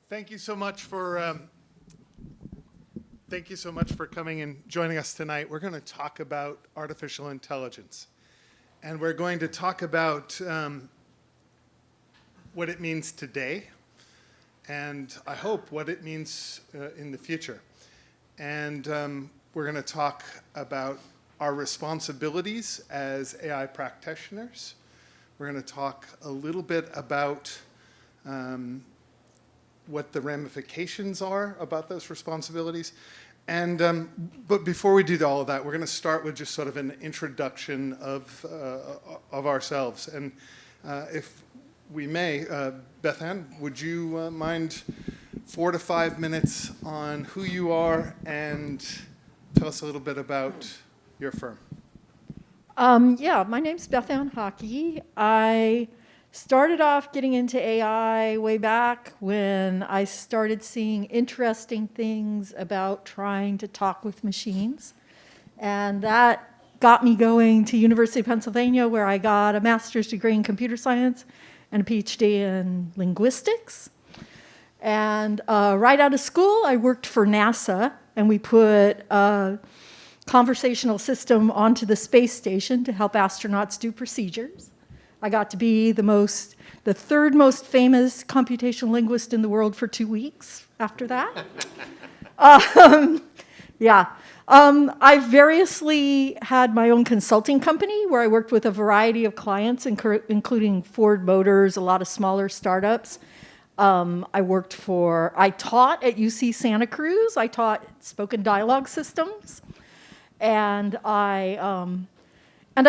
Thank you so much for coming and joining us tonight. We're going to talk about artificial intelligence, and we're going to talk about what it means today, and I hope what it means in the future. And we're going to talk about our responsibilities as AI practitioners. We're going to talk a little bit about what the ramifications are about those responsibilities. And but before we do all of that, we're going to start with just sort of an introduction of ourselves. And if we may, Beth Ann, would you mind 4 to 5 minutes on who you are and tell us a little bit about your firm? Yeah, my name's Beth Ann Hockey. I started off getting into AI way back when I started seeing interesting things about trying to talk with machines. And that got me going to University of Pennsylvania, where I got a master's degree in computer science and a PhD in linguistics. And right out of school, I worked for NASA, and we put a conversational system onto the space station to help astronauts do procedures. I got to be the third most famous computational linguist in the world for 2 weeks after that. I variously had my own consulting company where I worked with a variety of clients, including Ford Motors, a lot of smaller startups. I taught at UC Santa Cruz. I taught spoken dialogue systems. And I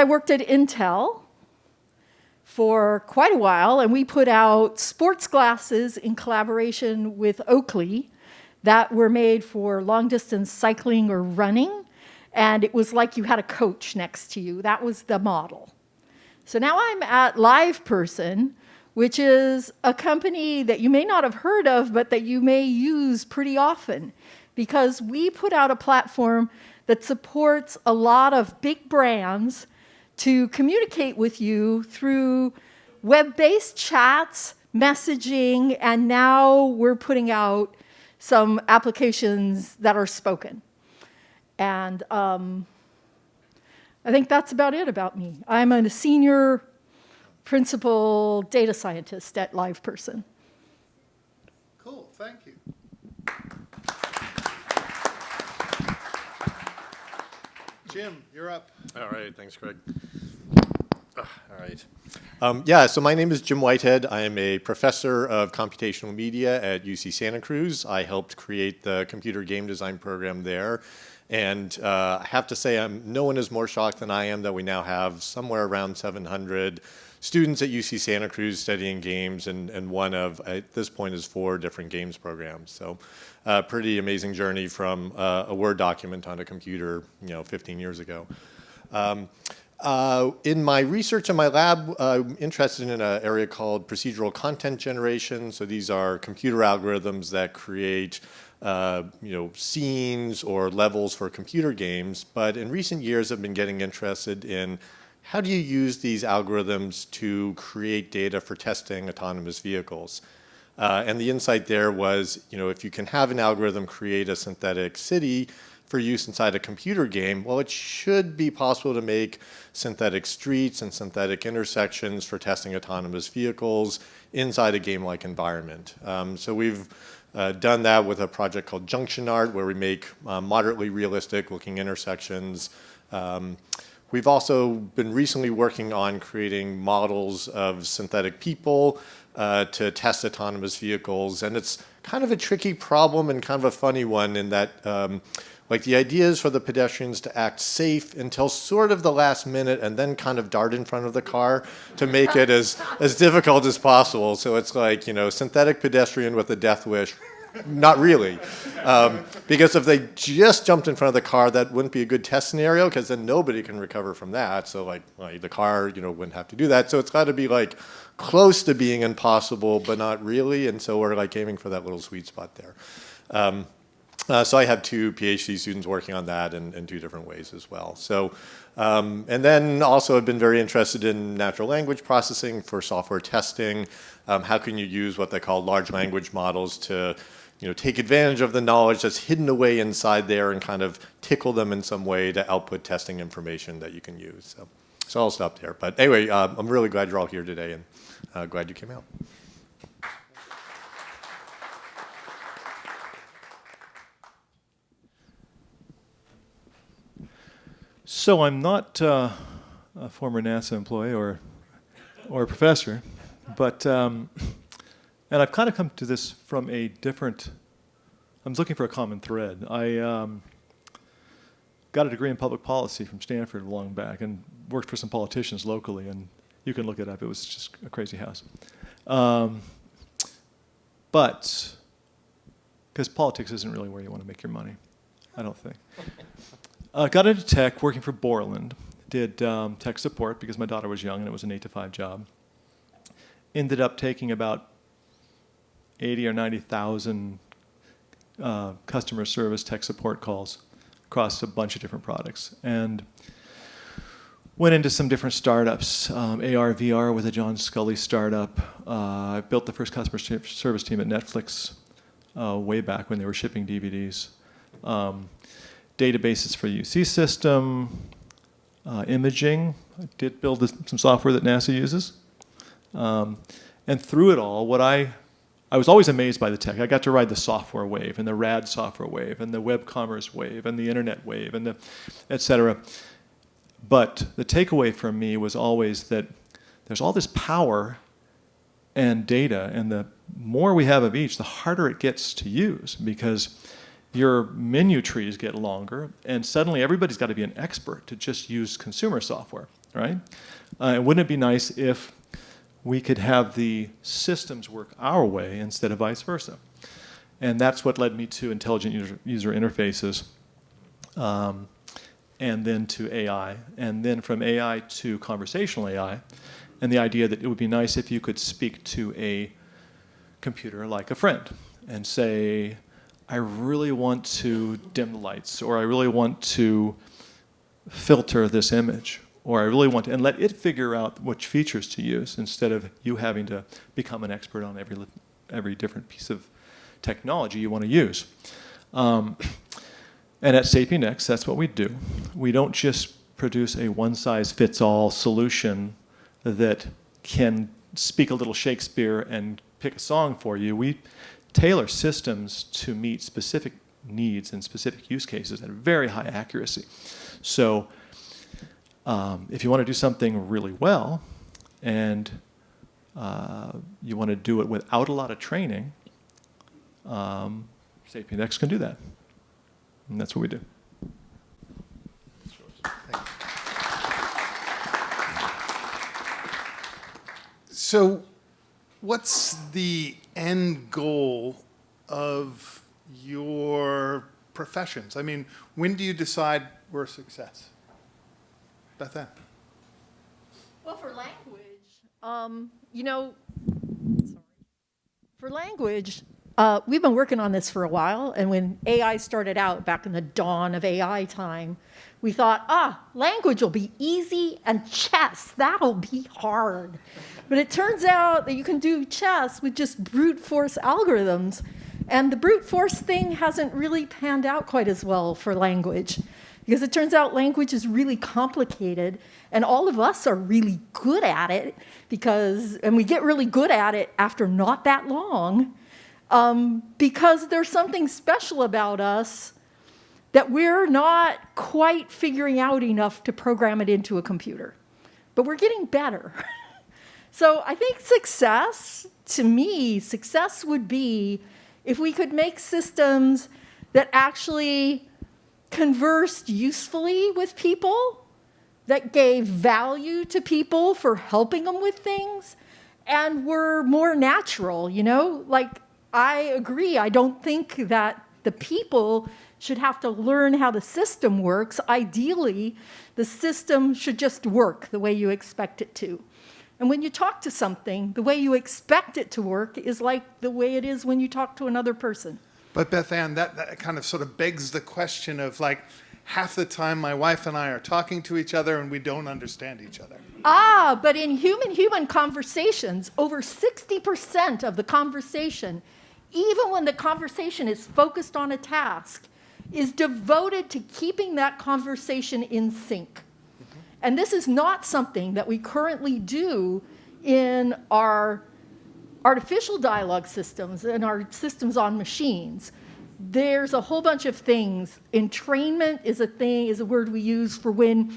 worked at Intel for quite a while, and we put out sports glasses in collaboration with Oakley that were made for long-distance cycling or running, and it was like you had a coach next to you. That was the model. So now I'm at LivePerson, which is a company that you may not have heard of, but that you may use pretty often, because we put out a platform that supports a lot of big brands to communicate with you through web-based chats, messaging, and now we're putting out some applications that are spoken. And I think that's about it about me. I'm a senior principal data scientist at LivePerson. Cool, thank you. Jim, you're up. All right, thanks, Craig. All right. So my name is Jim Whitehead. I am a professor of computational media at UC Santa Cruz. I helped create the computer game design program there. And I have to say, no one is more shocked than I am that we now have somewhere around 700 students at UC Santa Cruz studying games, and one of, at this point, is 4 different games programs. So pretty amazing journey from a Word document on a computer, 15 years ago. In my research in my lab, I'm interested in an area called procedural content generation. So these are computer algorithms that create scenes or levels for computer games. But in recent years, I've been getting interested in how do you use these algorithms to create data for testing autonomous vehicles. And the insight there was, if you can have an algorithm create a synthetic city for use inside a computer game, well, it should be possible to make synthetic streets and synthetic intersections for testing autonomous vehicles inside a game-like environment. So we've done that with a project called Junction Art, where we make moderately realistic-looking intersections. We've also been recently working on creating models of synthetic people to test autonomous vehicles. And it's kind of a tricky problem and kind of a funny one in that the idea is for the pedestrians to act safe until sort of the last minute and then kind of dart in front of the car to make it as difficult as possible. So it's like, synthetic pedestrian with a death wish. Not really. Because if they just jumped in front of the car, that wouldn't be a good test scenario, because then nobody can recover from that. So the car, wouldn't have to do that. So it's got to be close to being impossible, but not really. And so we're aiming for that little sweet spot there. So I have 2 PhD students working on that in 2 different ways as well. So, and then also I've been very interested in natural language processing for software testing. How can you use what they call large language models to, take advantage of the knowledge that's hidden away inside there and kind of tickle them in some way to output testing information that you can use. So I'll stop there. But anyway, I'm really glad you're all here today and glad you came out. So I'm not a former NASA employee or a professor, but and I've kind of come to this from a different. I'm looking for a common thread. I got a degree in public policy from Stanford long back and worked for some politicians locally, and you can look it up. It was just a crazy house. But because politics isn't really where you want to make your money, I don't think. Got into tech, working for Borland. Did tech support because my daughter was young and it was an 8-to-5 job. Ended up taking about 80 or 90,000 customer service tech support calls across a bunch of different products. And went into some different startups. AR, VR was a John Scully startup. I built the first customer service team at Netflix way back when they were shipping DVDs. Databases for the UC system, imaging. I did build some software that NASA uses. And through it all, I was always amazed by the tech. I got to ride the software wave and the rad software wave and the web commerce wave and the internet wave and the et cetera. But the takeaway from me was always that there's all this power and data, and the more we have of each, the harder it gets to use, because your menu trees get longer, and suddenly everybody's got to be an expert to just use consumer software, right? And wouldn't it be nice if we could have the systems work our way instead of vice versa? And that's what led me to intelligent user interfaces, and then to AI, and then from AI to conversational AI, and the idea that it would be nice if you could speak to a computer like a friend and say, I really want to dim the lights, or I really want to filter this image, or I really want to, and let it figure out which features to use instead of you having to become an expert on every different piece of technology you want to use. And at SapienX, that's what we do. We don't just produce a one-size-fits-all solution that can speak a little Shakespeare and pick a song for you. We tailor systems to meet specific needs and specific use cases at very high accuracy. So if you want to do something really well and you want to do it without a lot of training, SapienX can do that. And that's what we do. So what's the end goal of your professions? I mean, when do you decide we're a success? Beth Ann. Well, for language, for language, we've been working on this for a while, and when AI started out back in the dawn of AI time, we thought, language will be easy, and chess, that'll be hard. But it turns out that you can do chess with just brute force algorithms, and the brute force thing hasn't really panned out quite as well for language, because it turns out language is really complicated, and all of us are really good at it, and we get really good at it after not that long, because there's something special about us that we're not quite figuring out enough to program it into a computer. But we're getting better. So I think success, to me, success would be if we could make systems that actually conversed usefully with people, that gave value to people for helping them with things, and were more natural, Like, I agree. I don't think that the people should have to learn how the system works. Ideally, the system should just work the way you expect it to. And when you talk to something, the way you expect it to work is like the way it is when you talk to another person. But Beth Ann, that kind of sort of begs the question of like, half the time my wife and I are talking to each other and we don't understand each other. But in human-human conversations, over 60% of the conversation, even when the conversation is focused on a task, is devoted to keeping that conversation in sync. And this is not something that we currently do in our artificial dialogue systems and our systems on machines. There's a whole bunch of things. Entrainment is a word we use for when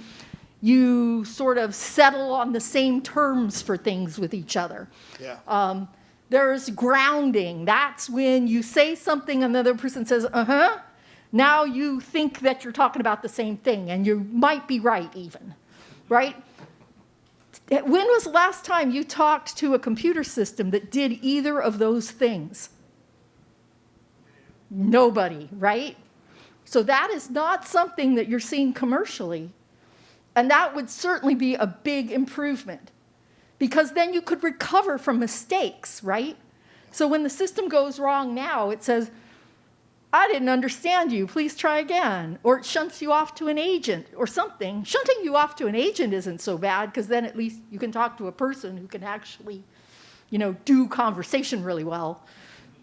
you sort of settle on the same terms for things with each other. Yeah. There's grounding. That's when you say something and the other person says, uh-huh. Now you think that you're talking about the same thing, and you might be right even, right? When was the last time you talked to a computer system that did either of those things? Nobody, right? So that is not something that you're seeing commercially. And that would certainly be a big improvement, because then you could recover from mistakes, right? So when the system goes wrong now, it says, I didn't understand you, please try again. Or it shunts you off to an agent or something. Shunting you off to an agent isn't so bad, because then at least you can talk to a person who can actually, do conversation really well.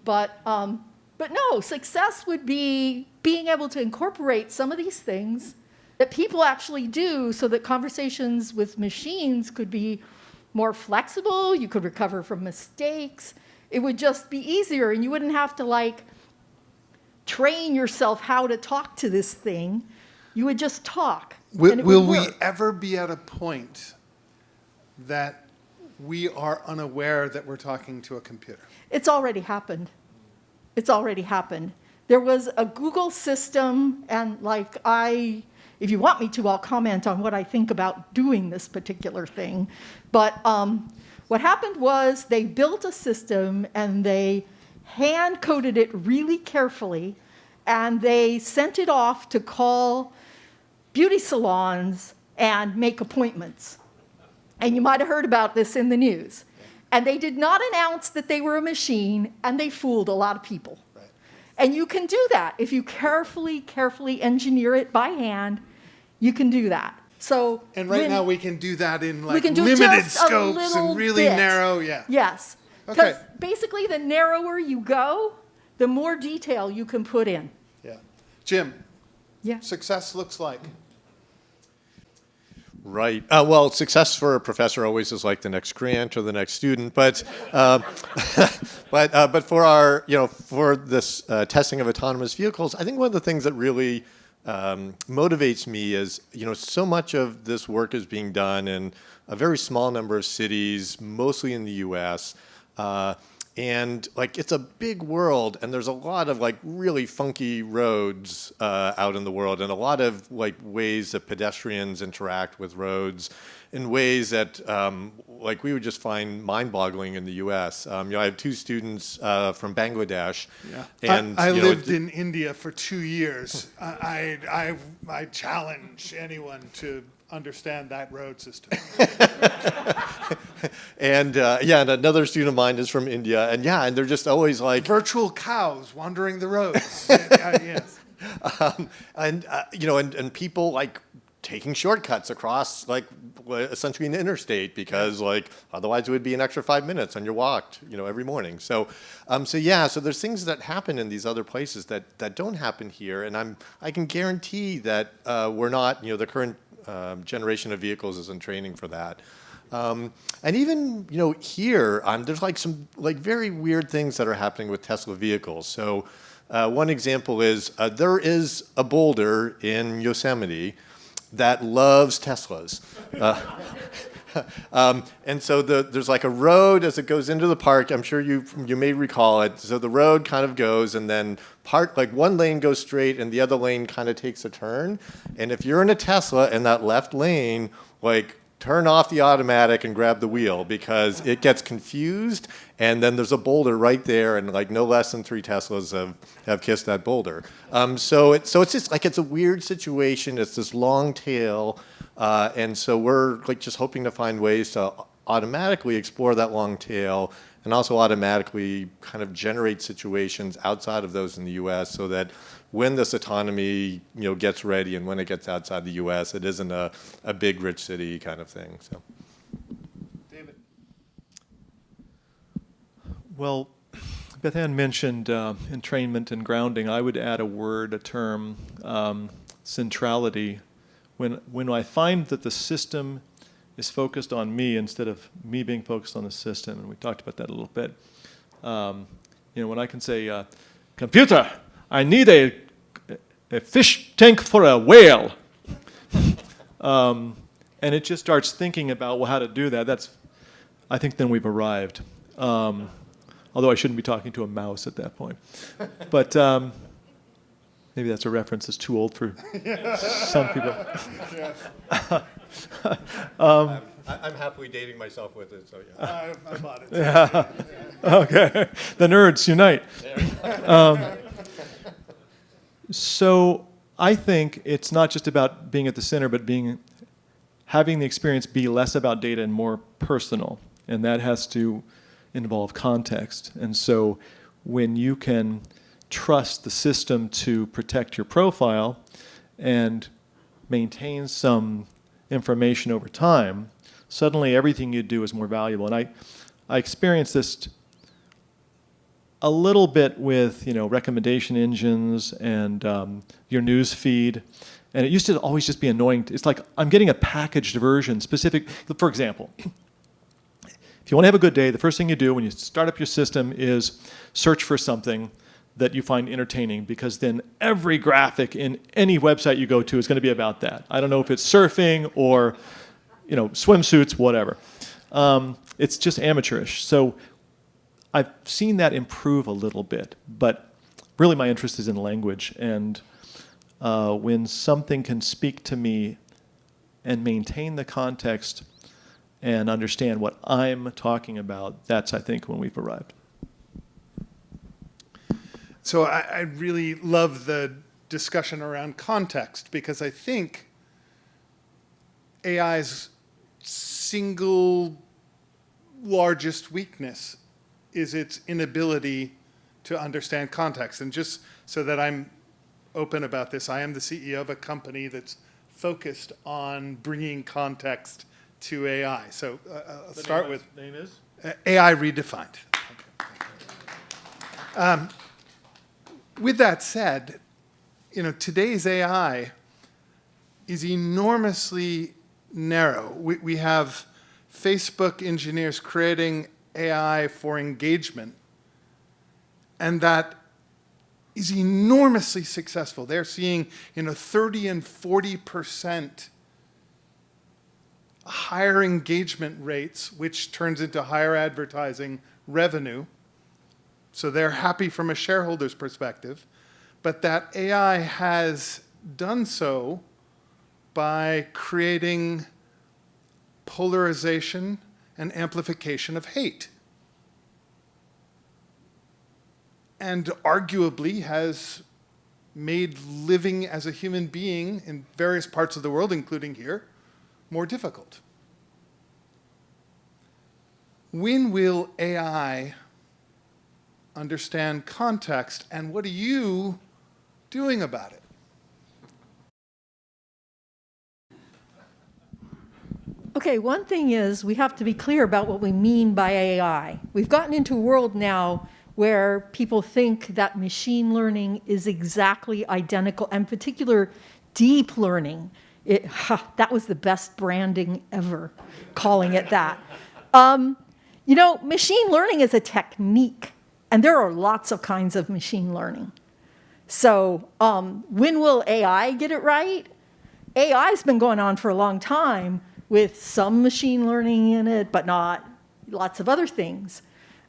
But no, success would be being able to incorporate some of these things that people actually do so that conversations with machines could be more flexible, you could recover from mistakes. It would just be easier, and you wouldn't have to train yourself how to talk to this thing. You would just talk. Will we ever be at a point that we are unaware that we're talking to a computer? It's already happened. It's already happened. There was a Google system, and if you want me to, I'll comment on what I think about doing this particular thing. But what happened was they built a system, and they hand-coded it really carefully, and they sent it off to call beauty salons and make appointments. And you might have heard about this in the news. And they did not announce that they were a machine, and they fooled a lot of people. Right. And you can do that. If you carefully engineer it by hand, you can do that. So And right now we can do that in we can do limited just a scopes little and really bit. narrow, yeah. Yes. Because basically the narrower you go, the more detail you can put in. Yeah. Jim, Yeah. success looks like? Right. Well, success for a professor always is like the next grant or the next student, but but for our for this testing of autonomous vehicles, I think one of the things that really motivates me is so much of this work is being done in a very small number of cities, mostly in the U.S. And it's a big world, and there's a lot of really funky roads out in the world, and a lot of ways that pedestrians interact with roads in ways that we would just find mind-boggling in the U.S. I have two students from Bangladesh, Yeah. and I lived in India for 2 years. I challenge anyone to understand that road system. and and another student of mine is from India, and they're just always Virtual cows wandering the roads. Yes. And people taking shortcuts across essentially an interstate because otherwise it would be an extra 5 minutes on your walk every morning. So there's things that happen in these other places that don't happen here, and I can guarantee that we're not the current generation of vehicles isn't training for that. And even here there's some very weird things that are happening with Tesla vehicles. So one example is there is a boulder in Yosemite that loves Teslas. And so there's a road as it goes into the park. I'm sure you may recall it. So the road kind of goes, and then one lane goes straight and the other lane kind of takes a turn. And if you're in a Tesla in that left lane, turn off the automatic and grab the wheel, because it gets confused, and then there's a boulder right there, and no less than 3 Teslas have kissed that boulder. So it's just it's a weird situation. It's this long tail, and so we're just hoping to find ways to automatically explore that long tail and also automatically kind of generate situations outside of those in the US so that when this autonomy gets ready and when it gets outside the US, it isn't a big rich city kind of thing. So. David. Well, Beth Ann mentioned entrainment and grounding. I would add a term, centrality. When I find that the system is focused on me instead of me being focused on the system, and we talked about that a little bit. When I can say, computer, I need a fish tank for a whale. And it just starts thinking about, well, how to do that. I think then we've arrived. Although I shouldn't be talking to a mouse at that point. But maybe that's a reference that's too old for some people. I'm happily dating myself with it, so yeah. I bought it. Yeah. Okay. The nerds unite. So I think it's not just about being at the center, but having the experience be less about data and more personal. And that has to involve context. And so when you can trust the system to protect your profile and maintain some information over time, suddenly everything you do is more valuable. And I experienced this a little bit with recommendation engines and your news feed. And it used to always just be annoying. It's like I'm getting a packaged version specific. For example, if you want to have a good day, the first thing you do when you start up your system is search for something that you find entertaining, because then every graphic in any website you go to is going to be about that. I don't know if it's surfing or swimsuits, whatever. It's just amateurish. So I've seen that improve a little bit, but really my interest is in language. And when something can speak to me and maintain the context and understand what I'm talking about, that's, I think, when we've arrived. So I really love the discussion around context, because I think AI's single largest weakness is its inability to understand context. And just so that I'm open about this, I am the CEO of a company that's focused on bringing context to AI. So I'll start with name is? AI Redefined. With that said, today's AI is enormously narrow. We have Facebook engineers creating AI for engagement, and that is enormously successful. They're seeing 30 and 40% higher engagement rates, which turns into higher advertising revenue. So they're happy from a shareholder's perspective. But that AI has done so by creating polarization and amplification of hate. And arguably has made living as a human being in various parts of the world, including here, more difficult. When will AI understand context, and what are you doing about it? Okay, one thing is we have to be clear about what we mean by AI. We've gotten into a world now where people think that machine learning is exactly identical, and particular deep learning. That was the best branding ever, calling it that. Machine learning is a technique, and there are lots of kinds of machine learning. So when will AI get it right? AI's been going on for a long time with some machine learning in it, but not lots of other things.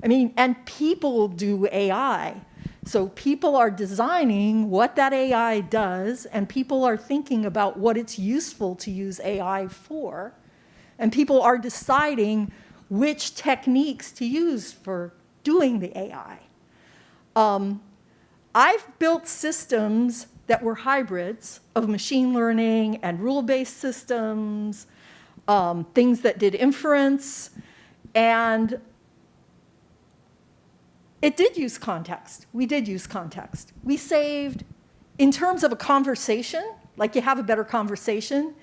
And people do AI. So people are designing what that AI does, and people are thinking about what it's useful to use AI for. And people are deciding which techniques to use for doing the AI. I've built systems that were hybrids of machine learning and rule-based systems, things that did inference, and It did use context. We did use context. We saved, in terms of a conversation, like you have a better conversation,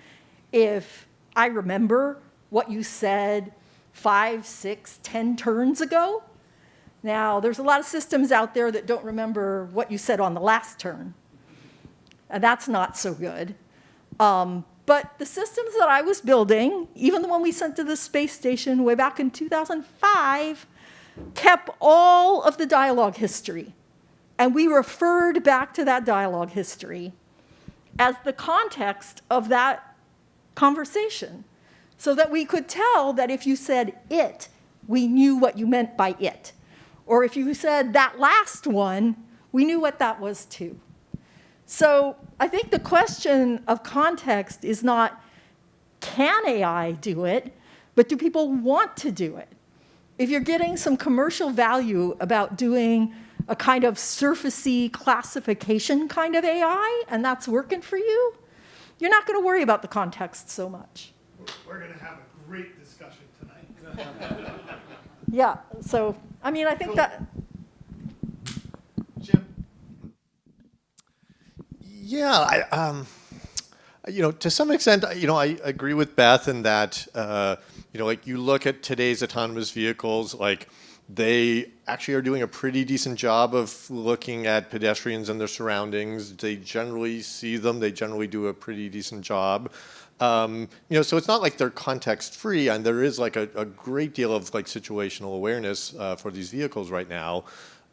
if I remember what you said 5, 6, 10 turns ago. Now, there's a lot of systems out there that don't remember what you said on the last turn. And that's not so good. But the systems that I was building, even the one we sent to the space station way back in 2005, kept all of the dialogue history. And we referred back to that dialogue history as the context of that conversation, so that we could tell that if you said it, we knew what you meant by it. Or if you said that last one, we knew what that was too. So I think the question of context is not, can AI do it, but do people want to do it? If you're getting some commercial value about doing a kind of surfacey classification kind of AI, and that's working for you, you're not going to worry about the context so much. We're going to have a great discussion tonight. Yeah, so, I mean, I think Cool. that... Jim? Yeah, to some extent, I agree with Beth in that, like you look at today's autonomous vehicles, like they actually are doing a pretty decent job of looking at pedestrians and their surroundings. They generally see them. They generally do a pretty decent job. So it's not like they're context free, and there is like a great deal of like situational awareness for these vehicles right now.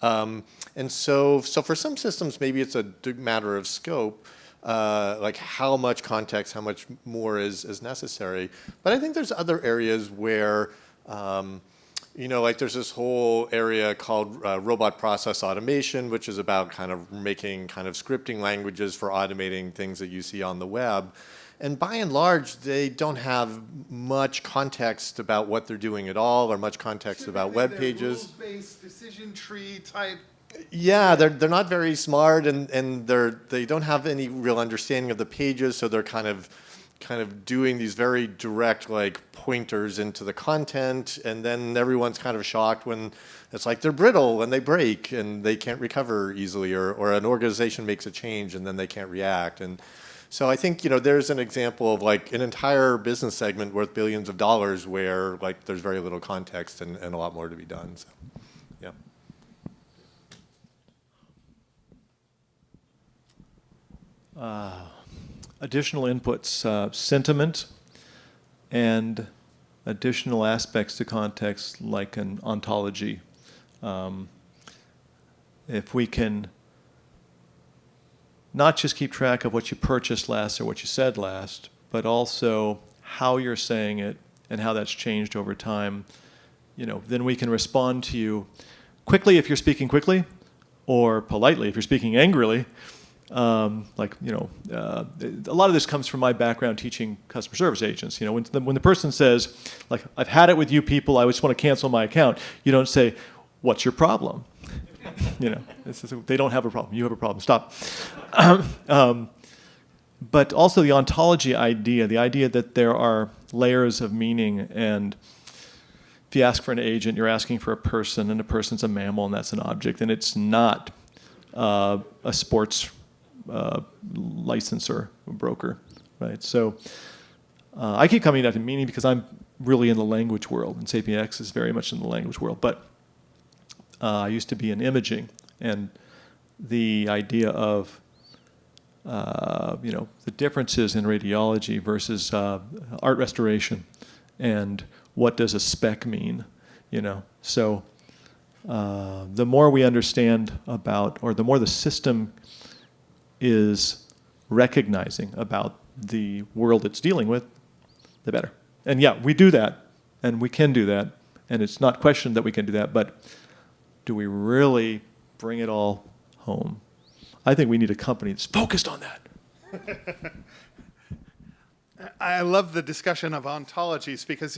And so for some systems, maybe it's a matter of scope, like how much context, how much more is necessary. But I think there's other areas where, like there's this whole area called robot process automation, which is about kind of making kind of scripting languages for automating things that you see on the web. And by and large, they don't have much context about what they're doing at all, or much context about web pages. Rules-based decision tree type. Yeah, they're not very smart, and they don't have any real understanding of the pages, so they're kind of doing these very direct like pointers into the content, and then everyone's kind of shocked when it's like they're brittle and they break and they can't recover easily, or an organization makes a change and then they can't react. And so I think there's an example of like an entire business segment worth billions of dollars where like there's very little context and a lot more to be done. So, yeah. Additional inputs, sentiment, and additional aspects to context like an ontology. If we can not just keep track of what you purchased last or what you said last, but also how you're saying it and how that's changed over time, then we can respond to you quickly if you're speaking quickly, or politely if you're speaking angrily. A lot of this comes from my background teaching customer service agents. When the person says, like, I've had it with you people, I just want to cancel my account, you don't say, what's your problem? They don't have a problem. You have a problem. Stop. But also the ontology idea, the idea that there are layers of meaning, and if you ask for an agent, you're asking for a person, and a person's a mammal, and that's an object, and it's not a sports licensor, broker, right? So I keep coming down to meaning because I'm really in the language world, and Sapien X is very much in the language world. But I used to be in imaging, and the idea of the differences in radiology versus art restoration, and what does a spec mean, So the more we understand about, or the more the system is recognizing about the world it's dealing with, the better. And yeah, we do that, and we can do that, and it's not questioned that we can do that, but do we really bring it all home? I think we need a company that's focused on that. I love the discussion of ontologies because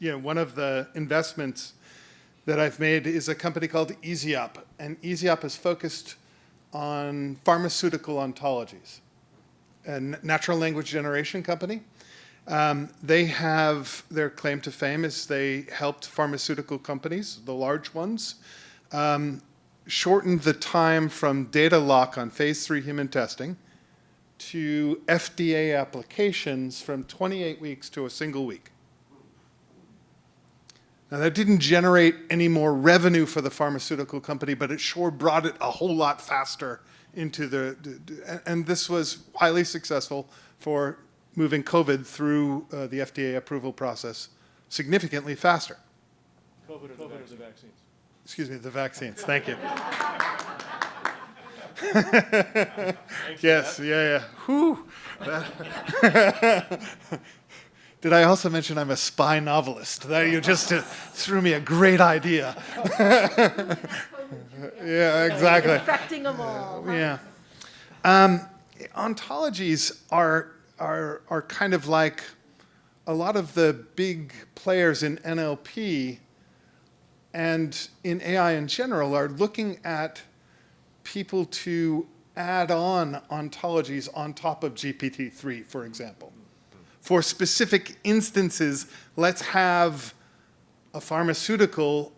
one of the investments that I've made is a company called EasyUp, and EasyUp is focused on pharmaceutical ontologies, a natural language generation company. They have, their claim to fame is they helped pharmaceutical companies, the large ones, shortened the time from data lock on phase 3 human testing to FDA applications from 28 weeks to a single week. Now, that didn't generate any more revenue for the pharmaceutical company, but it sure brought it a whole lot faster into and this was highly successful for moving COVID through the FDA approval process significantly faster. COVID or the vaccines? Excuse me, the vaccines. Thank you. Yes, yeah. Whew. Did I also mention I'm a spy novelist? That you just threw me a great idea. Yeah, exactly. Infecting them all. Huh? Yeah. Ontologies are kind of like a lot of the big players in NLP and in AI in general are looking at people to add on ontologies on top of GPT-3, for example. For specific instances, let's have a pharmaceutical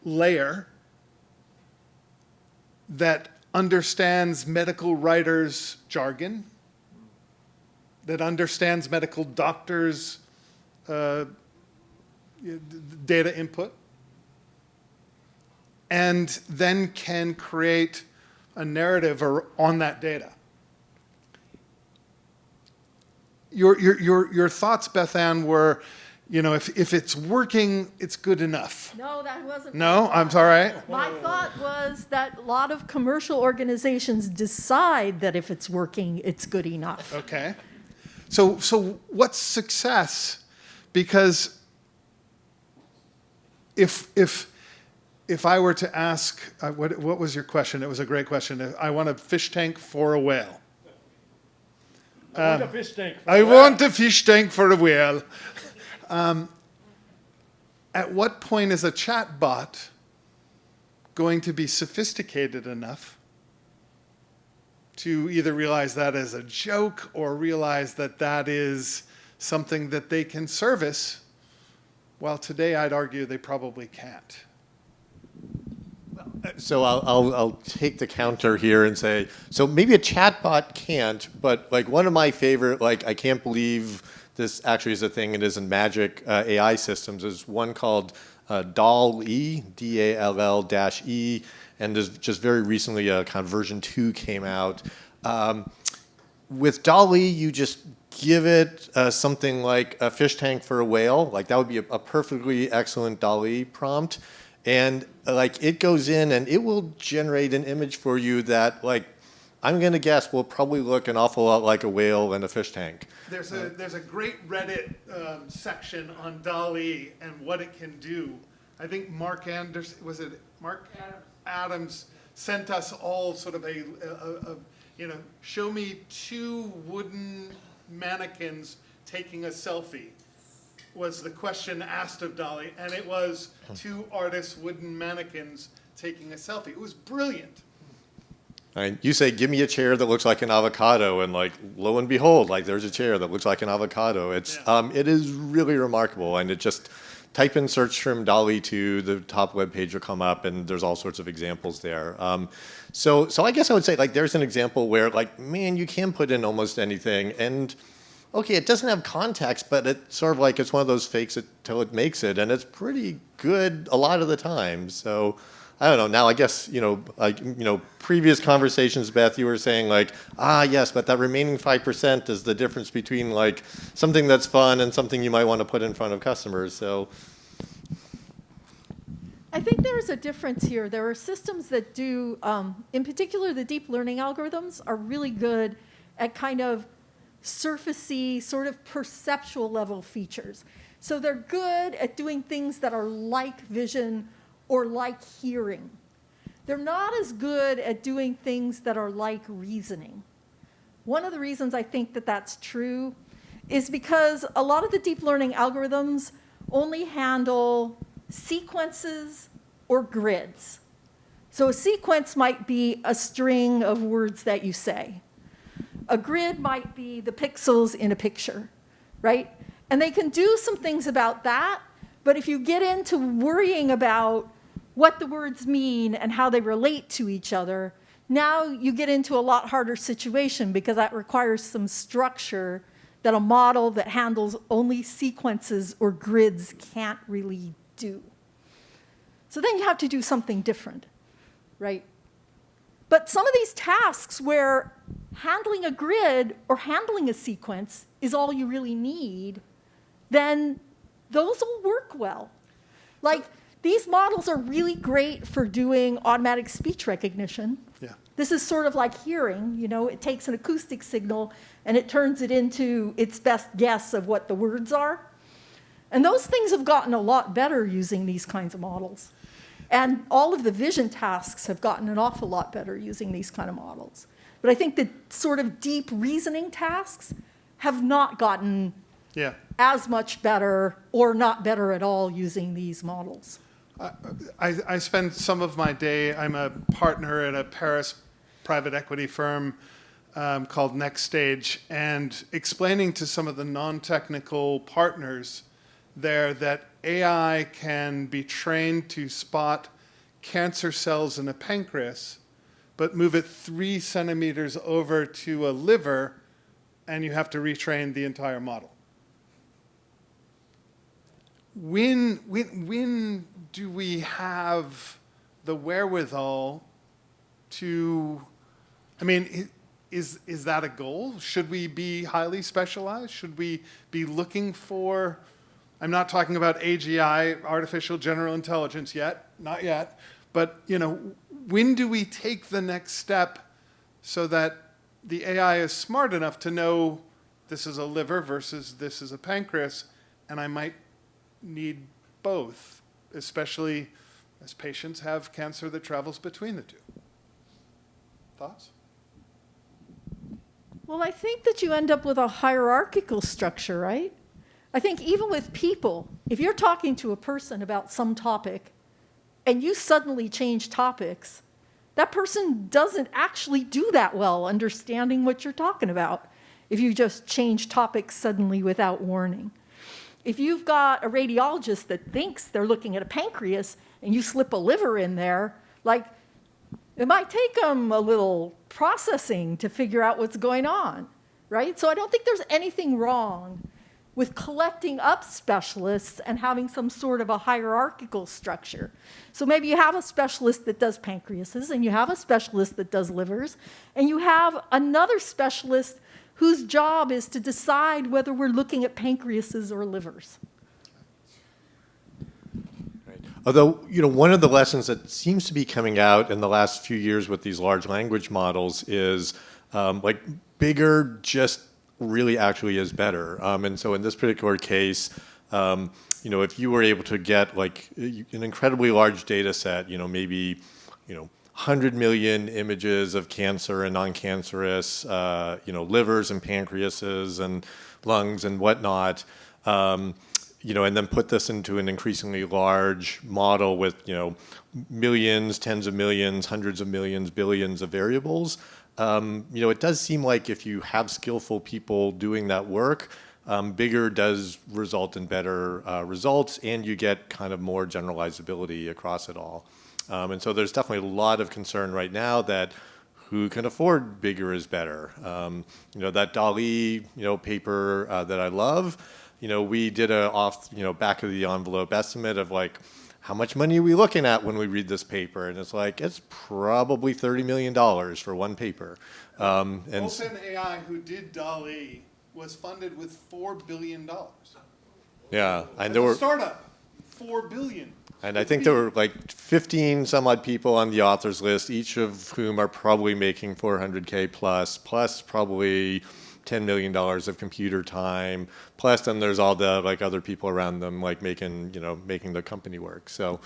layer that understands medical writers' jargon, that understands medical doctors' data input, and then can create a narrative on that data. Your thoughts, Beth Ann, were, if it's working, it's good enough. No, that wasn't. No, I'm sorry. My thought was that a lot of commercial organizations decide that if it's working, it's good enough. Okay. So what's success? Because if I were to ask, what was your question? It was a great question. I want a fish tank for a whale. I want a fish tank. I want a fish tank for a whale. At what point is a chat bot going to be sophisticated enough to either realize that as a joke or realize that that is something that they can service? Well, today I'd argue they probably can't. So I'll take the counter here and say, so maybe a chatbot can't, but like one of my favorite, like I can't believe this actually is a thing, it isn't magic AI systems, is one called DALL-E, DALL-E, and there's just very recently a kind of version 2 came out. With DALL-E, you just give it something like a fish tank for a whale, like that would be a perfectly excellent DALL-E prompt. And like it goes in and it will generate an image for you that, like, I'm going to guess will probably look an awful lot like a whale and a fish tank. There's a great Reddit section on DALL-E and what it can do. I think Mark Anderson, was it Mark Adams sent us all sort of a show me 2 wooden mannequins taking a selfie, was the question asked of DALL-E, and it was 2 artists' wooden mannequins taking a selfie. It was brilliant. You say, give me a chair that looks like an avocado, and like, lo and behold, like there's a chair that looks like an avocado. It's, it is really remarkable, and it just, type in search term DALL-E 2, the top web page will come up, and there's all sorts of examples there. So I guess I would say, like, there's an example where, like, man, you can put in almost anything, and okay, it doesn't have context, but it's sort of like it's one of those fakes it till it makes it, and it's pretty good a lot of the time. So I don't know. Now I guess previous conversations, Beth, you were saying like, yes, but that remaining 5% is the difference between like something that's fun and something you might want to put in front of customers. So I think there's a difference here. There are systems that do, in particular, the deep learning algorithms are really good at kind of surfacey, sort of perceptual level features. So they're good at doing things that are like vision or like hearing. They're not as good at doing things that are like reasoning. One of the reasons I think that that's true is because a lot of the deep learning algorithms only handle sequences or grids. So a sequence might be a string of words that you say. A grid might be the pixels in a picture, right? And they can do some things about that, but if you get into worrying about what the words mean and how they relate to each other, now you get into a lot harder situation because that requires some structure that a model that handles only sequences or grids can't really do. So then you have to do something different, right? But some of these tasks where handling a grid or handling a sequence is all you really need, then those will work well. Like, these models are really great for doing automatic speech recognition. Yeah. This is sort of like hearing, you know, it takes an acoustic signal and it turns it into its best guess of what the words are. And those things have gotten a lot better using these kinds of models. And all of the vision tasks have gotten an awful lot better using these kind of models. But I think the sort of deep reasoning tasks have not gotten as much better or not better at all using these models. I spend some of my day, I'm a partner at a Paris private equity firm called Next Stage, and explaining to some of the non-technical partners there that AI can be trained to spot cancer cells in a pancreas, but move it 3 centimeters over to a liver, and you have to retrain the entire model. When do we have the wherewithal to, I mean, is that a goal? Should we be highly specialized? Should we be looking for, I'm not talking about AGI, artificial general intelligence yet, not yet, but you know, when do we take the next step so that the AI is smart enough to know this is a liver versus this is a pancreas, and I might need both, especially as patients have cancer that travels between the two. Thoughts? Well, I think that you end up with a hierarchical structure, right? I think even with people, if you're talking to a person about some topic and you suddenly change topics, that person doesn't actually do that well understanding what you're talking about if you just change topics suddenly without warning. If you've got a radiologist that thinks they're looking at a pancreas and you slip a liver in there, like, it might take them a little processing to figure out what's going on, right? So I don't think there's anything wrong with collecting up specialists and having some sort of a hierarchical structure. So maybe you have a specialist that does pancreases, and you have a specialist that does livers, and you have another specialist whose job is to decide whether we're looking at pancreases or livers. Right. Although, you know, one of the lessons that seems to be coming out in the last few years with these large language models is like bigger just really actually is better. And so in this particular case, you know, if you were able to get like an incredibly large data set, you know, maybe, you know, 100 million images of cancer and non-cancerous, you know, livers and pancreases and lungs and whatnot, you know, and then put this into an increasingly large model with, you know, millions, tens of millions, hundreds of millions, billions of variables. You know, it does seem like if you have skillful people doing that work, bigger does result in better results, and you get kind of more generalizability across it all. And so there's definitely a lot of concern right now that who can afford bigger is better. You know, that DALL-E, you know, paper that I love, you know, we did a off, you know, back of the envelope estimate of like, how much money are we looking at when we read this paper? And it's like, it's probably $30 million for one paper. And OpenAI, who did DALL-E, was funded with $4 billion. Yeah, and As there a were startup, $4 billion. And I think there were like 15 some odd people on the authors list, each of whom are probably making 400K plus probably $10 million of computer time. Plus then there's all the like other people around them like making the company work. So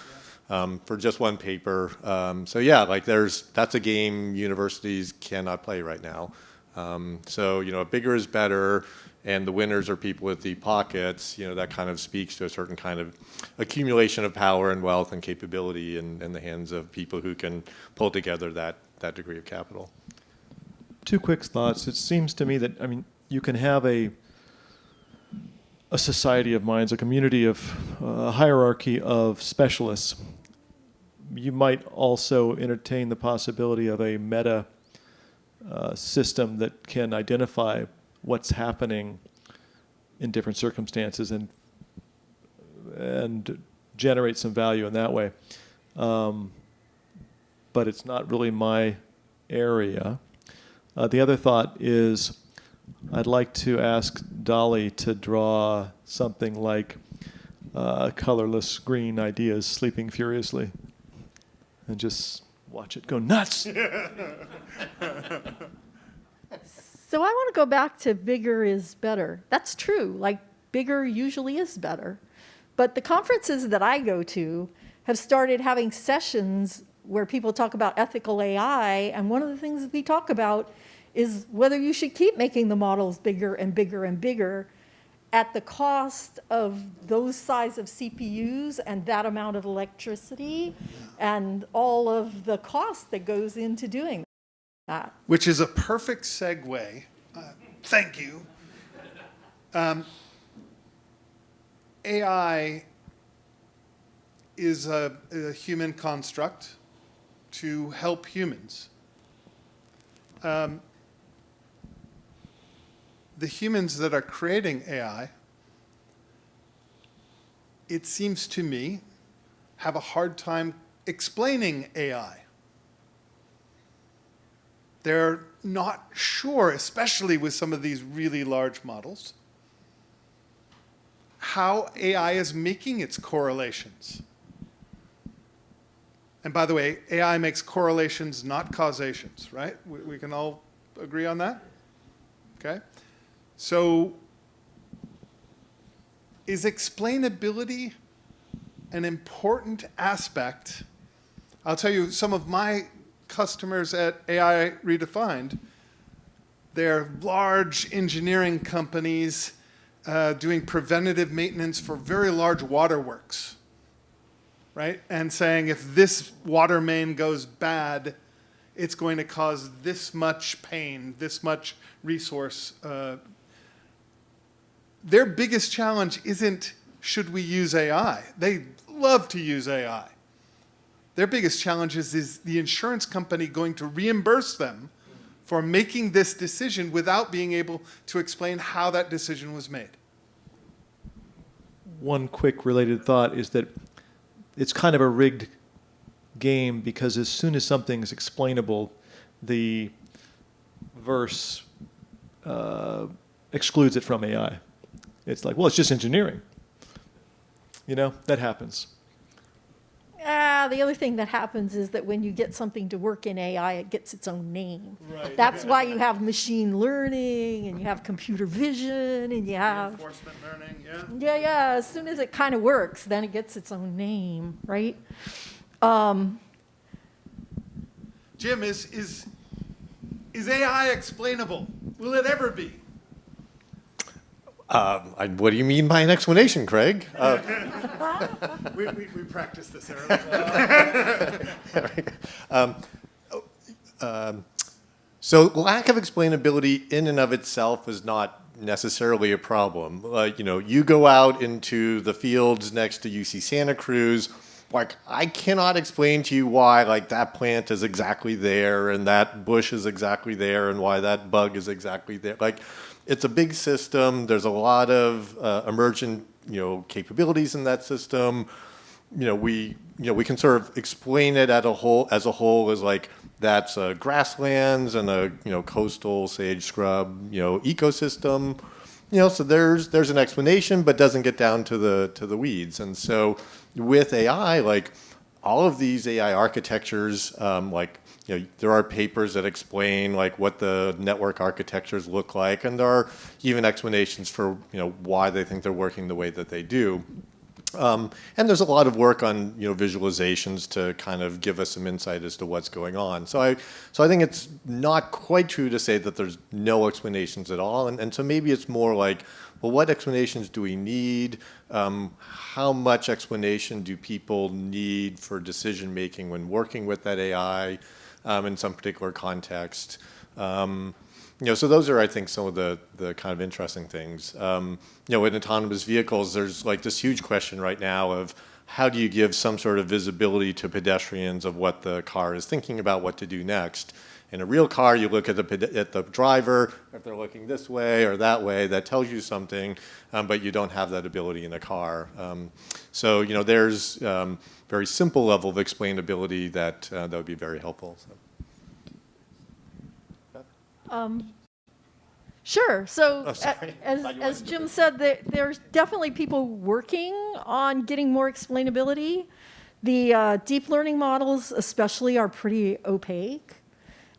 for just one paper. So yeah, like that's a game universities cannot play right now. So, you know, bigger is better, and the winners are people with deep pockets. You know, that kind of speaks to a certain kind of accumulation of power and wealth and capability in the hands of people who can pull together that degree of capital. Two quick thoughts. It seems to me that, I mean, you can have a society of minds, a community of a hierarchy of specialists, you might also entertain the possibility of a meta system that can identify what's happening in different circumstances and generate some value in that way. But it's not really my area. The other thought is I'd like to ask Dolly to draw something like colorless green ideas sleeping furiously and just watch it go nuts. So I want to go back to bigger is better. That's true. Like, bigger usually is better. But the conferences that I go to have started having sessions where people talk about ethical AI, and one of the things we talk about is whether you should keep making the models bigger and bigger and bigger at the cost of those size of CPUs and that amount of electricity and all of the cost that goes into doing that. Which is a perfect segue. Thank you. AI is a human construct to help humans. The humans that are creating AI, it seems to me, have a hard time explaining AI. They're not sure, especially with some of these really large models, how AI is making its correlations. And by the way, AI makes correlations, not causations, right? We can all agree on that? Okay? So is explainability an important aspect? I'll tell you, some of my customers at AI Redefined, they're large engineering companies doing preventative maintenance for very large waterworks, right? And saying if this water main goes bad, it's going to cause this much pain, this much resource. Their biggest challenge isn't should we use AI. They love to use AI. Their biggest challenge is the insurance company going to reimburse them for making this decision without being able to explain how that decision was made? One quick related thought is that it's kind of a rigged game because as soon as something is explainable, the verse excludes it from AI. It's like, well, it's just engineering. You know, that happens. The other thing that happens is that when you get something to work in AI, it gets its own name. Right. That's why you have machine learning and you have computer vision and you have... Reinforcement learning, yeah. Yeah. As soon as it kind of works, then it gets its own name, right? Jim, is AI explainable? Will it ever be? What do you mean by an explanation, Craig? We practiced this earlier. So lack of explainability in and of itself is not necessarily a problem. You go out into the fields next to UC Santa Cruz, like I cannot explain to you why like that plant is exactly there and that bush is exactly there and why that bug is exactly there. Like it's a big system. There's a lot of emergent capabilities in that system. We can sort of explain it as a whole as like that's grasslands and a coastal sage scrub ecosystem. So there's an explanation, but doesn't get down to the weeds. And so with AI, like all of these AI architectures, there are papers that explain like what the network architectures look like, and there are even explanations for why they think they're working the way that they do. And there's a lot of work on visualizations to kind of give us some insight as to what's going on. So I think it's not quite true to say that there's no explanations at all. And so maybe it's more like, well, what explanations do we need? How much explanation do people need for decision making when working with that AI in some particular context? So those are, I think, some of the kind of interesting things. In autonomous vehicles, there's like this huge question right now of how do you give some sort of visibility to pedestrians of what the car is thinking about, what to do next? In a real car, you look at the driver, if they're looking this way or that way, that tells you something, but you don't have that ability in a car. So, there's very simple level of explainability that would be very helpful. So. Sure. So, Oh, sorry. as Jim said, there's definitely people working on getting more explainability. The deep learning models, especially, are pretty opaque,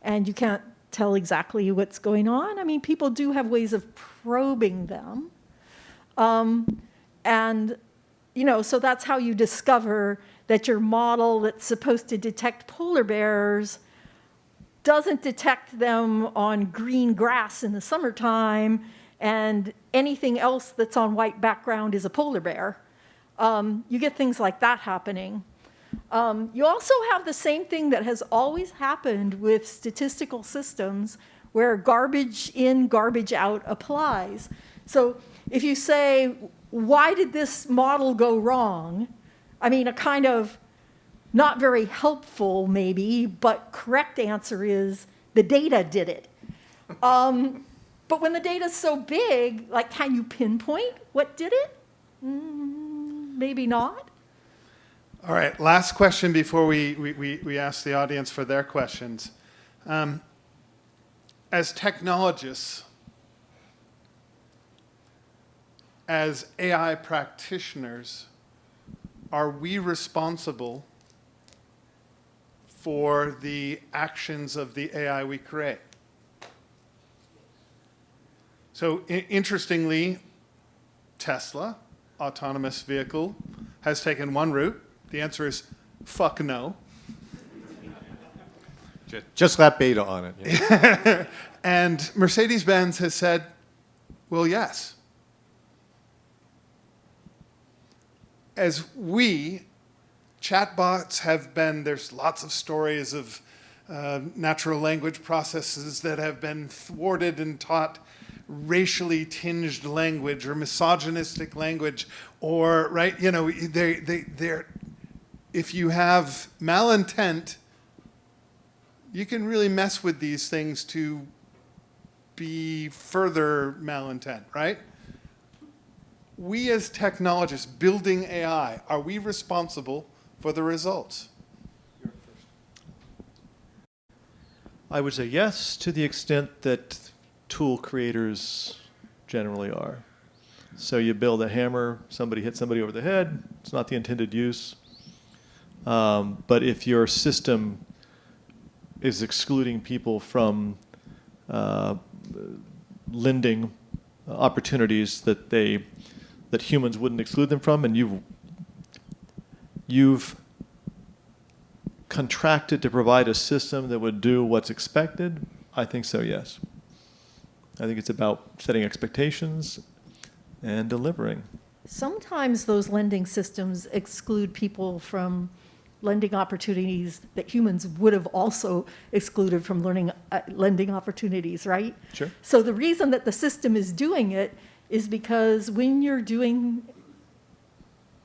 and you can't tell exactly what's going on. I mean, people do have ways of probing them, and so that's how you discover that your model that's supposed to detect polar bears doesn't detect them on green grass in the summertime, and anything else that's on white background is a polar bear. You get things like that happening. You also have the same thing that has always happened with statistical systems where garbage in, garbage out applies. So if you say, why did this model go wrong? I mean, a kind of not very helpful, maybe, but correct answer is the data did it. But when the data's so big, like, can you pinpoint what did it? Maybe not. All right, last question before we ask the audience for their questions. As technologists, as AI practitioners, are we responsible for the actions of the AI we create? So interestingly, Tesla, autonomous vehicle, has taken one route. The answer is fuck no. Just slap beta on it. Yeah. And Mercedes-Benz has said, well, yes. As chatbots have been, there's lots of stories of natural language processes that have been thwarted and taught racially tinged language or misogynistic language, or, right, they're if you have malintent, you can really mess with these things to be further malintent, right? We as technologists building AI, are we responsible for the results? I would say yes, to the extent that tool creators generally are. So you build a hammer, somebody hits somebody over the head, it's not the intended use. But if your system is excluding people from lending opportunities that humans wouldn't exclude them from, and you've contracted to provide a system that would do what's expected, I think so, yes. I think it's about setting expectations and delivering. Sometimes those lending systems exclude people from lending opportunities that humans would have also excluded from lending opportunities, right? Sure. So the reason that the system is doing it is because when you're doing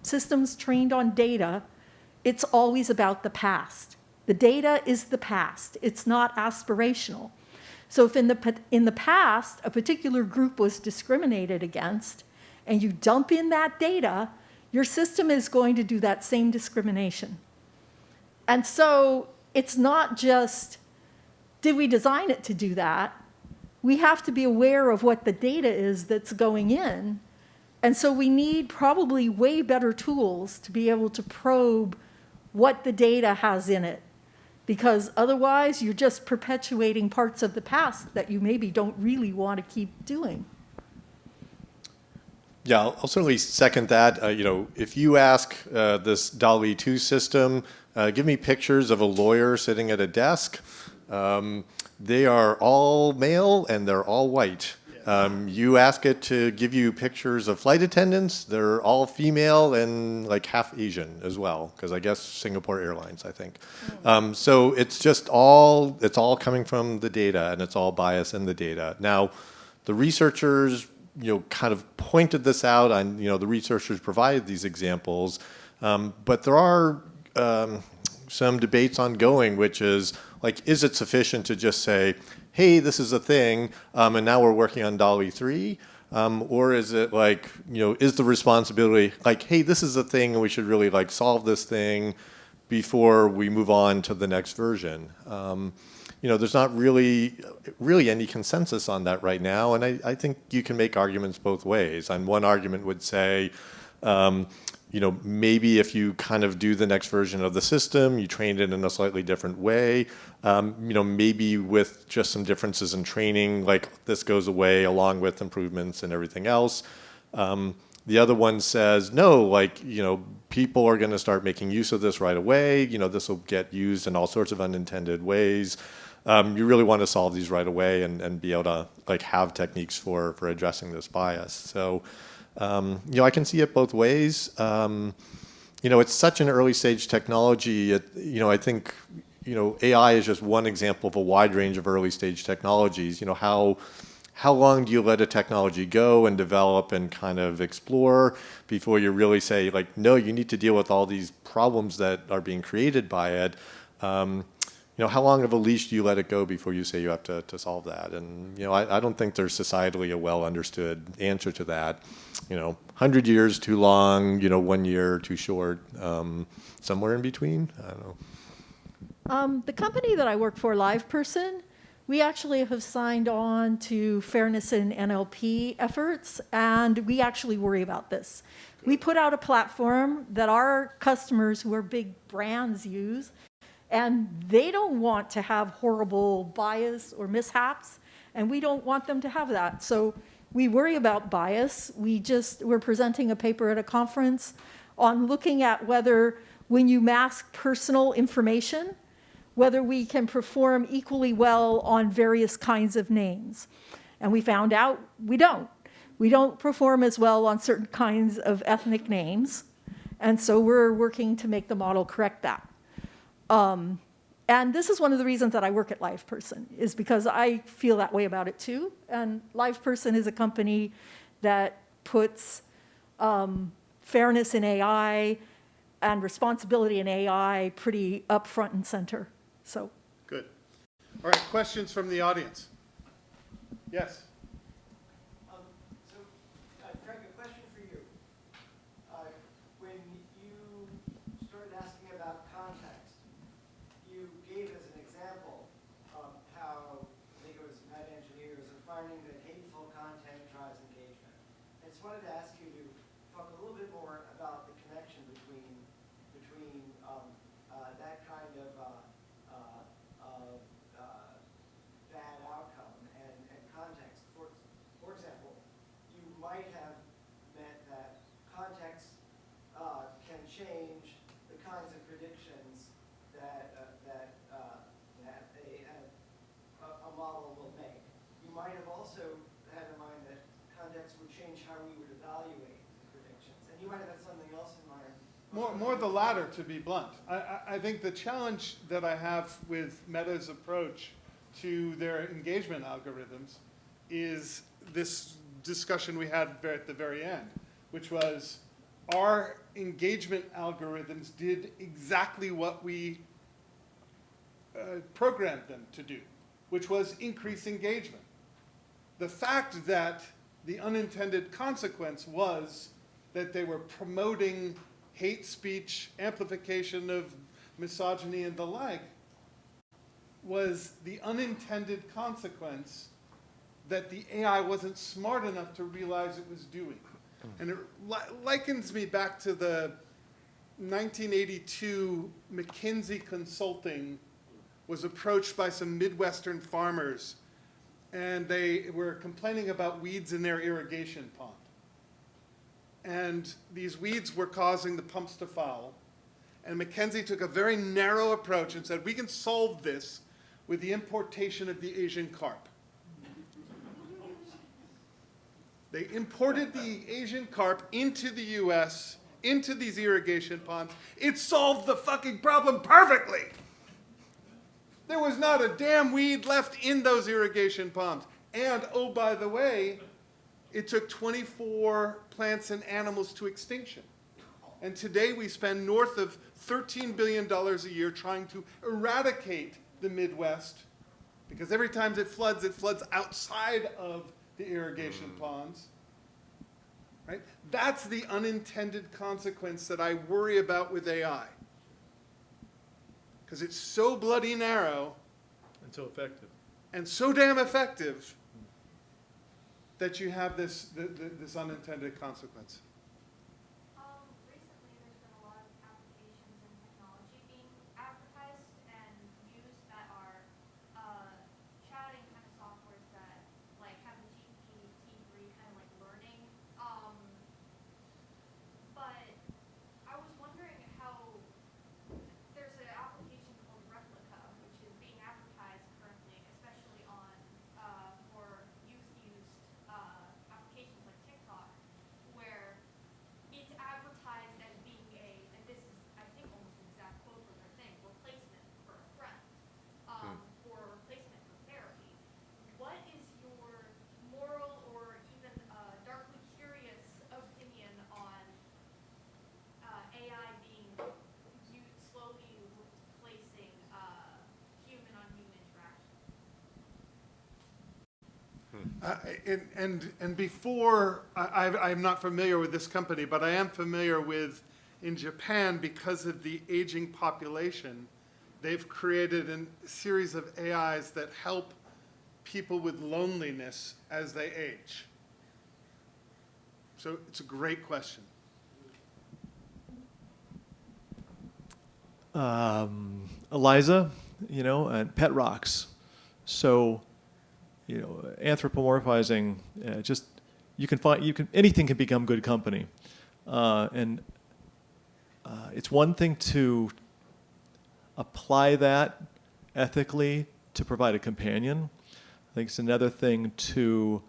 systems trained on data, it's always about the past. The data is the past. It's not aspirational. So if in the past, a particular group was discriminated against, and you dump in that data, your system is going to do that same discrimination. And so it's not just, did we design it to do that? We have to be aware of what the data is that's going in. And so we need probably way better tools to be able to probe what the data has in it. Because otherwise, you're just perpetuating parts of the past that you maybe don't really want to keep doing. Yeah, I'll certainly second that. If you ask this DALL-E 2 system, give me pictures of a lawyer sitting at a desk, they are all male and they're all white. You ask it to give you pictures of flight attendants, they're all female and like half Asian as well, because I guess Singapore Airlines, I think. So it's all coming from the data, and it's all bias in the data. Now, the researchers kind of pointed this out, and the researchers provided these examples. But there are some debates ongoing, which is like, is it sufficient to just say, hey, this is a thing, and now we're working on DALL-E 3? Or is it like, is the responsibility like, hey, this is a thing and we should really like solve this thing before we move on to the next version? There's not really any consensus on that right now, and I think you can make arguments both ways. And one argument would say, maybe if you kind of do the next version of the system, you train it in a slightly different way, maybe with just some differences in training, like this goes away along with improvements and everything else. The other one says, no, like, people are going to start making use of this right away. This will get used in all sorts of unintended ways. You really want to solve these right away and be able to like have techniques for addressing this bias. So, I can see it both ways. It's such an early stage technology. I think, AI is just one example of a wide range of early stage technologies. How long do you let a technology go and develop and kind of explore before you really say, like, no, you need to deal with all these problems that are being created by it? How long of a leash do you let it go before you say you have to solve that? And, I don't think there's societally a well understood answer to that. 100 years too long, 1 year too short, somewhere in between, I don't know. The company that I work for, LivePerson, we actually have signed on to fairness in NLP efforts, and we actually worry about this. We put out a platform that our customers who are big brands use, and they don't want to have horrible bias or mishaps, and we don't want them to have that. So we worry about bias. We're presenting a paper at a conference on looking at whether when you mask personal information, whether we can perform equally well on various kinds of names. And we found out we don't. We don't perform as well on certain kinds of ethnic names. And so we're working to make the model correct that. And this is one of the reasons that I work at LivePerson, is because I feel that way about it too. And LivePerson is a company that puts fairness in AI and responsibility in AI pretty up front and center. So. Good. All right, questions from the audience? Yes. Greg, a question for you. When you started asking about context, you gave as an example how, I think it was net engineers are finding that hateful content drives engagement. I just wanted to ask you to talk a little bit more about the connection between that kind of bad outcome and context. For example, you might have meant that context can change the kinds of predictions that a model will make. You might have also had in mind that context would change how we would evaluate the predictions, and you might have had something else in mind. More the latter, to be blunt. I think the challenge that I have with Meta's approach to their engagement algorithms is this discussion we had at the very end, which was our engagement algorithms did exactly what we programmed them to do, which was increase engagement. The fact that the unintended consequence was that they were promoting hate speech, amplification of misogyny and the like, was the unintended consequence that the AI wasn't smart enough to realize it was doing. And it likens me back to the 1982 McKinsey Consulting was approached by some Midwestern farmers, and they were complaining about weeds in their irrigation pond. And these weeds were causing the pumps to foul. And McKinsey took a very narrow approach and said, we can solve this with the importation of the Asian carp. They imported the Asian carp into the US, into these irrigation ponds. It solved the fucking problem perfectly. There was not a damn weed left in those irrigation ponds. And, oh, by the way, it took 24 plants and animals to extinction. And today we spend north of $13 billion a year trying to eradicate the Midwest, because every time it floods outside of the irrigation ponds. Right? That's the unintended consequence that I worry about with AI. Because it's so bloody narrow And so effective. and so damn effective that you have this unintended consequence. Recently, there's been a lot of applications in technology being advertised and used that are chatting kind of softwares that like have a GPT-3 kind of like learning. But I was wondering how there's an application called Replica, which is being advertised currently, especially on for youth-used applications like TikTok, where it's advertised as being and this is, I think, almost an exact quote from their thing, replacement for a friend, or replacement for therapy. What is your moral or even darkly curious opinion on AI being slowly replacing human-on-human interaction? And before, I'm not familiar with this company, but I am familiar with, in Japan, because of the aging population, they've created a series of AIs that help people with loneliness as they age. So it's a great question. Eliza, and pet rocks. So, anthropomorphizing, just anything can become good company, and it's one thing to apply that ethically to provide a companion. I think it's another thing to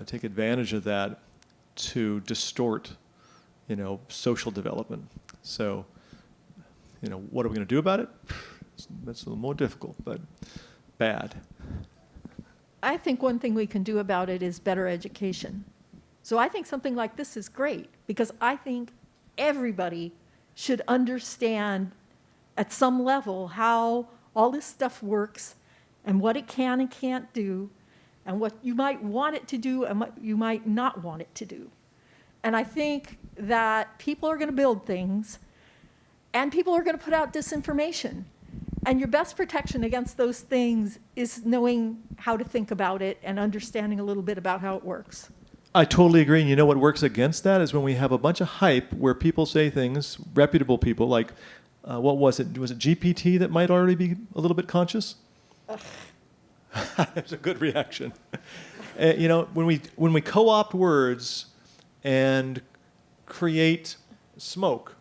take advantage of that to distort, social development. So, what are we going to do about it? That's a little more difficult, but bad. I think one thing we can do about it is better education. So I think something like this is great, because I think everybody should understand at some level how all this stuff works and what it can and can't do and what you might want it to do and what you might not want it to do. And I think that people are going to build things and people are going to put out disinformation. And your best protection against those things is knowing how to think about it and understanding a little bit about how it works. I totally agree. And what works against that is when we have a bunch of hype where people say things, reputable people, like, what was it? Was it GPT that might already be a little bit conscious? That's a good reaction. When we co-opt words and create smoke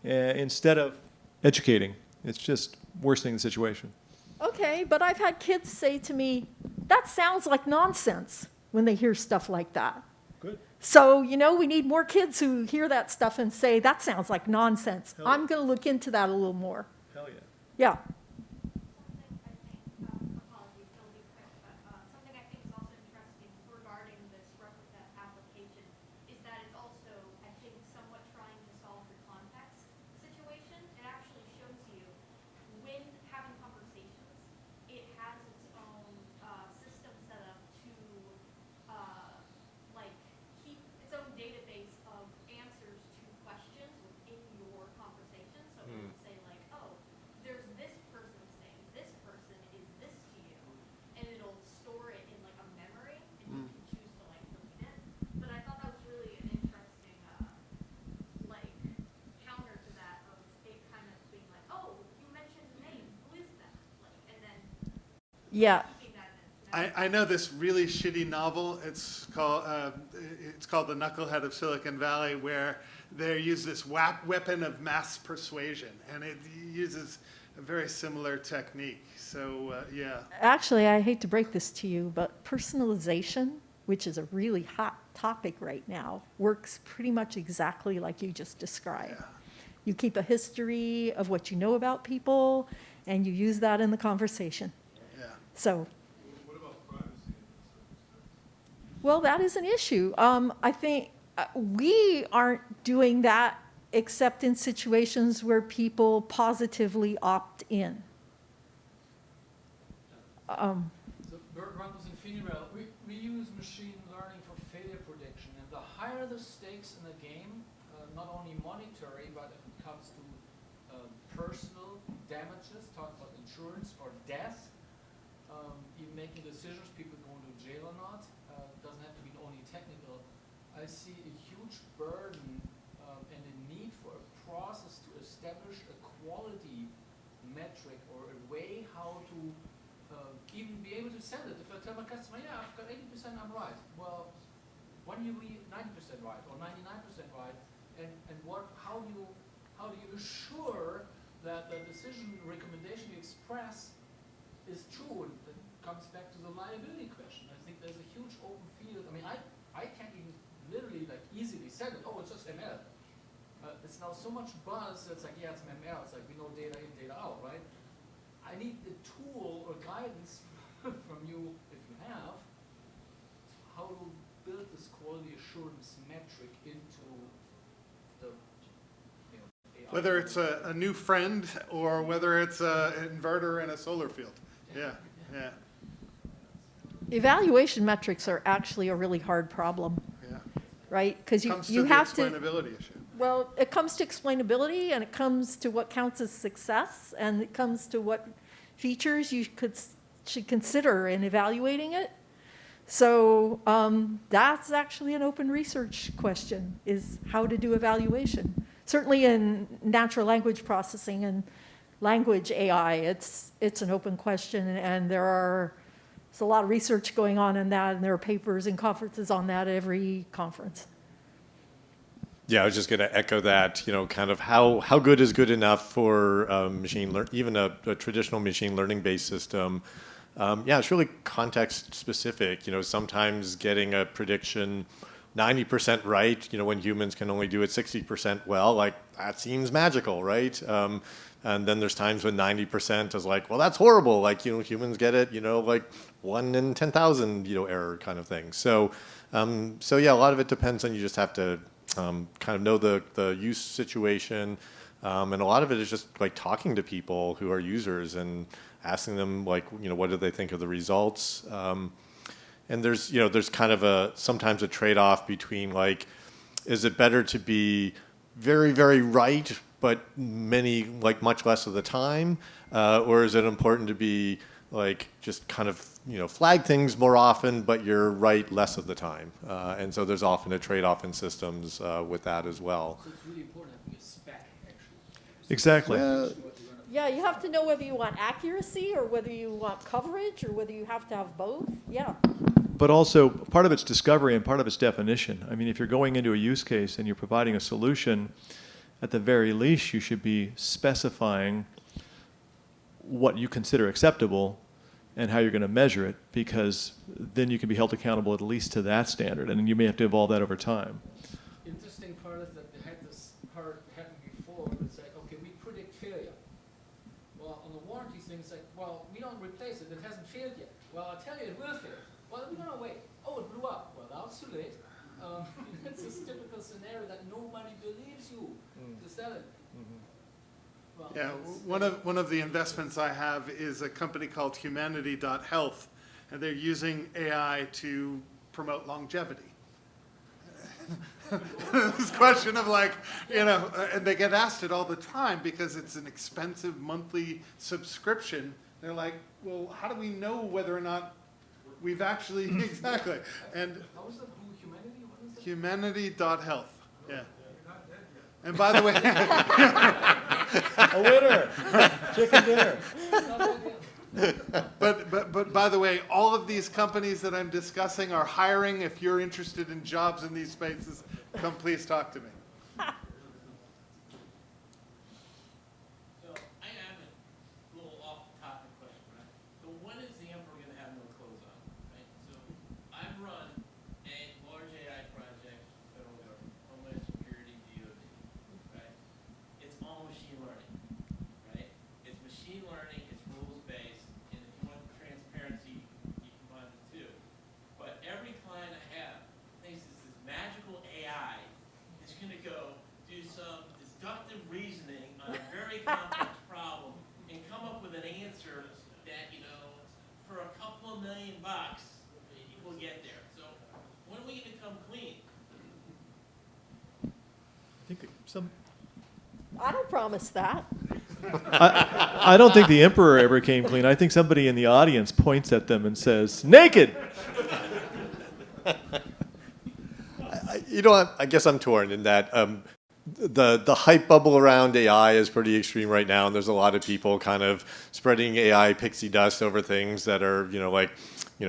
instead of educating, it's just worsening the situation. Okay, but I've had kids say to me, that sounds like nonsense, when they hear stuff like that. Good. So, we need more kids who hear that stuff and say, that sounds like nonsense. Hell I'm yeah. going to look into that a little more. Hell yeah. Yeah. Something I think, apologies, it'll be quick, but something I think is also interesting regarding this replica application is that it's also, I think, somewhat trying to solve the context situation. It actually shows you when having conversations, it has its own system set up to keep its own database of answers to questions within your conversation. So it will say like, oh, there's this person's name, this person is this to you, and it'll store it in like a memory, and you can choose to like delete it. But I thought that was really an interesting counter to that of it kind of being like, oh, you mentioned the name, who is that? And then Yeah. keeping that in its memory. I know this really shitty novel. It's called The Knucklehead of Silicon Valley, where they use this weapon of mass persuasion, and it uses a very similar technique. So yeah. Actually, I hate to break this to you, but personalization, which is a really hot topic right now, works pretty much exactly like you just described. Yeah. You keep a history of what you know about people, and you use that in the conversation. Yeah. So. Well, that is an issue. I think We aren't doing that except in situations where people positively opt in. So Bert runs Infinirail. We use machine learning for failure prediction, and the higher the stakes in the game, not only monetary, but if it comes to personal damages, talking about insurance or death, even making decisions, people going to jail or not, doesn't have to be only technical. I see a huge burden and a need for a process to establish a quality metric or a way how to even be able to sell it. If I tell my customer, yeah, I've got 80% I'm right. Well, when do you be 90% right or 99% right? And how do you assure that the decision recommendation you express is true? And it comes back to the liability question. I think there's a huge open field. I mean, I can't even literally like easily sell it. Oh, it's just ML. It's now so much buzz that's like, yeah, it's ML. It's like we know data in, data out, right? I need a tool or guidance from you, if you have, how to build this quality assurance metric into the AI. Whether it's a new friend or whether it's an inverter in a solar field. Yeah, yeah, Evaluation metrics are actually a really hard problem, yeah. right? Because Comes you to the have to. explainability issue. Well, it comes to explainability, and it comes to what counts as success, and it comes to what features you should consider in evaluating it. So that's actually an open research question, is how to do evaluation. Certainly in natural language processing and language AI, it's an open question, and there's a lot of research going on in that, and there are papers and conferences on that at every conference. Yeah, I was just going to echo that, kind of how good is good enough for even a traditional machine learning based system. Yeah, it's really context specific. Sometimes getting a prediction 90% right, when humans can only do it 60% well, like that seems magical, right? And then there's times when 90% is like, well, that's horrible. Like, humans get it, like 1 in 10,000, error kind of thing. So yeah, a lot of it depends on, you just have to kind of know the use situation, and a lot of it is just like talking to people who are users and asking them like, what do they think of the results? And there's kind of sometimes a trade-off between like, is it better to be very, very right, but much less of the time, or is it important to be like just kind of flag things more often, but you're right less of the time, and so there's often a trade-off in systems with that as well. So it's really important having a spec, actually. Exactly. Yeah, you have to know whether you want accuracy or whether you want coverage or whether you have to have both. Yeah. But also, part of it's discovery and part of it's definition. I mean, if you're going into a use case and you're providing a solution, at the very least, you should be specifying what you consider acceptable and how you're going to measure it, because then you can be held accountable at least to that standard, and you may have to evolve that over time. Interesting part is that they had this part happen before. It's like, okay, we predict failure. Well, on the warranty thing, it's like, well, we don't replace it. It hasn't failed yet. Well, I'll tell you, it will fail. Well, we're gonna wait. Oh, it blew up. Well, now it's too late. It's this typical scenario that nobody believes you to sell it. Well, Yeah, one of the investments I have is a company called Humanity.Health, and they're using AI to promote longevity. This question of like, and they get asked it all the time because it's an expensive monthly subscription. They're like, well, how do we know whether or not we've actually, exactly. And how is that? Humanity? What is that? Humanity.Health, yeah. And by the way, A winner! Chicken dinner. but by the way, all of these companies that I'm discussing are hiring. If you're interested in jobs in these spaces, come please talk to me. So I have a little off-topic question, right? So when is the emperor going to have no clothes on, right? So I've run a large AI project for federal government, Homeland Security, DOD, right? It's all machine learning, right? It's machine learning, it's rules-based, and if you want transparency, you combine the two. But every client I have thinks this is magical AI I don't promise that. I don't think the emperor ever came clean. I think somebody in the audience points at them and says, "Naked." I guess I'm torn in that the hype bubble around AI is pretty extreme right now, and there's a lot of people kind of spreading AI pixie dust over things that are, like,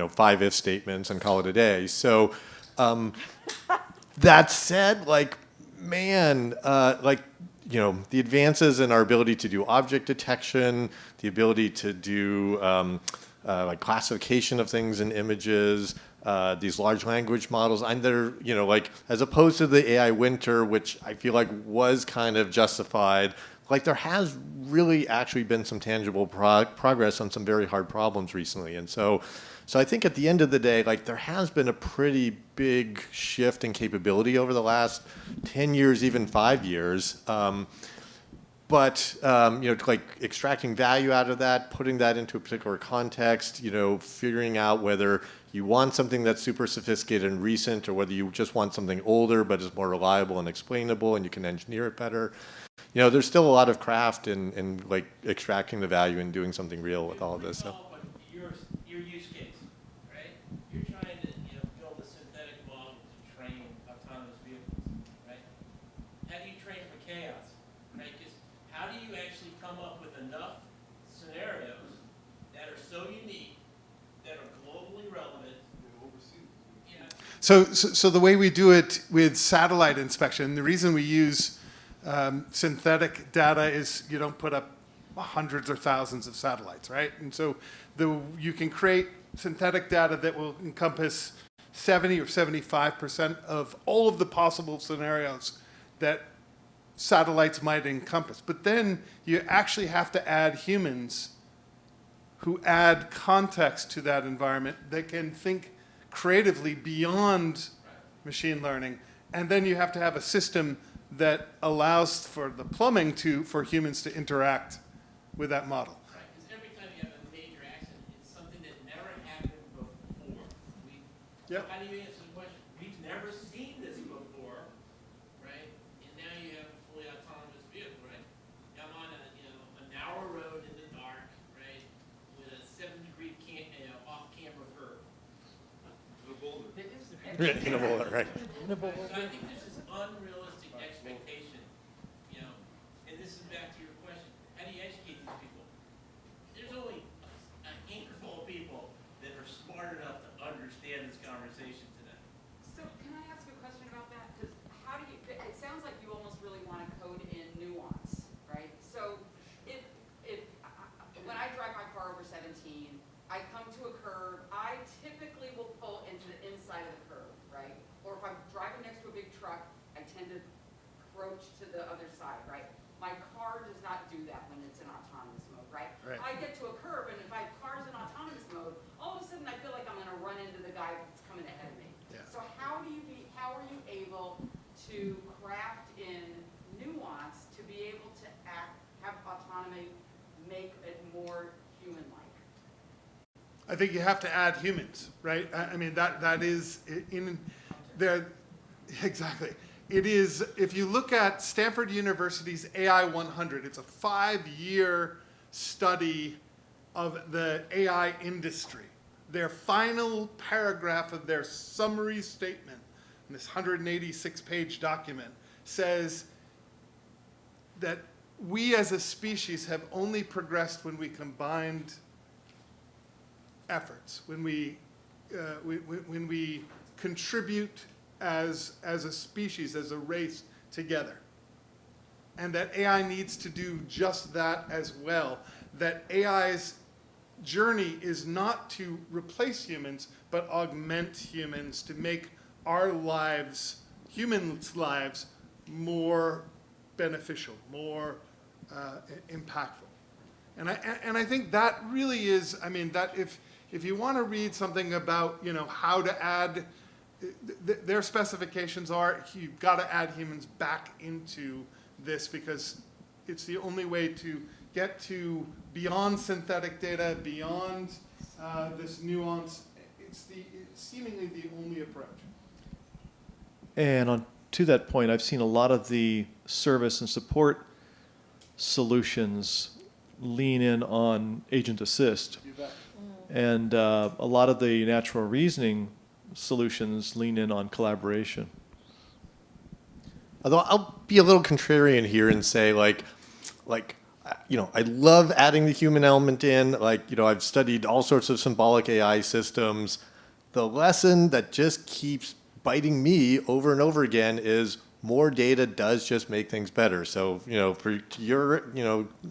5 if statements and call it a day. So that said, like, man, the advances in our ability to do object detection, the ability to do like classification of things in images, these large language models, and they're, as opposed to the AI winter, which I feel like was kind of justified, like there has really actually been some tangible progress on some very hard problems recently. And so I think at the end of the day, like there has been a pretty big shift in capability over the last 10 years, even 5 years. But like extracting value out of that, putting that into a particular context, figuring out whether you want something that's super sophisticated and recent, or whether you just want something older but is more reliable and explainable, and you can engineer it better. There's still a lot of craft in like extracting the value and doing something real with all of this. So. Your use case, right? You're trying to build a synthetic model to train autonomous vehicles, right? How do you train for chaos, right? Because how do you actually come up with enough scenarios that are so unique, that are globally relevant? So the way we do it with satellite inspection, the reason we use synthetic data is you don't put up hundreds or thousands of satellites, right? And so you can create synthetic data that will encompass 70 or 75% of all of the possible scenarios that satellites might encompass. But then you actually have to add humans who add context to that environment that can think creatively beyond machine learning. And then you have to have a system that allows for the plumbing for humans to interact with that model. Right, because every time you have a major accident, it's something that never happened before. Yep. How do you answer the question? We've never seen this before, right? And now you have a fully autonomous vehicle, right? I'm on a narrow road in the dark, right, with a 7-degree off-camera curve. In a boulder, right? So I think there's this unrealistic expectation, and this is back to your question. How do you educate these people? There's only a handful of people that are smart enough to understand this conversation today. So can I ask a question about that? Because how do you, it sounds like you almost really want to code in nuance, right? So when I drive my car over 17, I come to a curve, I typically will pull into the inside of the curve, right? Or if I'm driving next to a big truck, I tend to approach to the other side, right? My car does not do that when it's in autonomous mode, right? Right. I get to a curve, and if my car's in autonomous mode, all of a sudden I feel like I'm going to run into the guy that's coming ahead of me. Yeah. So how are you able to craft in nuance to be able to have autonomy make it more human-like? I think you have to add humans, right? I mean, that is in there, exactly. It is, if you look at Stanford University's AI 100, it's a 5-year study of the AI industry. Their final paragraph of their summary statement in this 186-page document says that we as a species have only progressed when we combined efforts, when we contribute as a species, as a race together. And that AI needs to do just that as well. That AI's journey is not to replace humans, but augment humans to make our lives, humans' lives, more beneficial, more impactful. And I think that really is, I mean, that if you want to read something about, how to add, their specifications are you've got to add humans back into this, because it's the only way to get to beyond synthetic data, beyond this nuance. It's seemingly the only approach. And on to that point, I've seen a lot of the service and support solutions lean in on agent assist. And a lot of the natural reasoning solutions lean in on collaboration. Although I'll be a little contrarian here and say, I love adding the human element in. I've studied all sorts of symbolic AI systems. The lesson that just keeps biting me over and over again is more data does just make things better. So, for your,